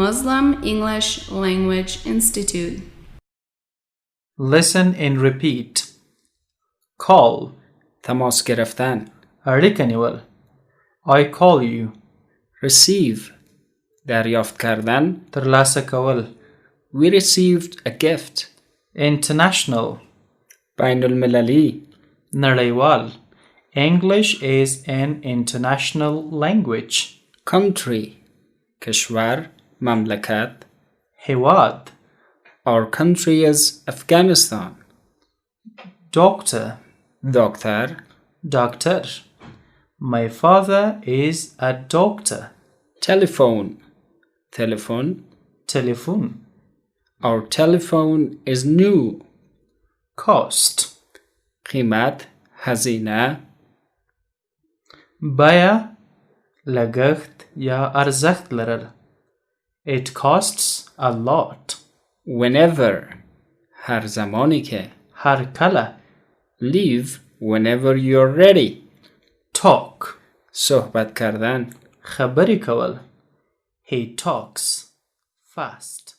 Muslim English Language Institute. Listen and repeat. Call. تماس گرفتن. اړیکه نیول. I call you. Receive. دریافت کردن. ترلاسه کول. We received a gift. International. بین المللی. نړیوال. English is an international language. Country. کشور. مملکت. هېواد. Our country is Afghanistan. Doctor. داکتر. Dr. My father is a doctor. Telephone. تلفن. Telephone. Our telephone is new. Cost. قیمت. هزینه. بیه لګښت یا ارزښت لرل. It costs a lot. Whenever. هر زمانی که. هر کله. Leave whenever you're ready. Talk. صحبت کردن. خبرې کول. He talks fast.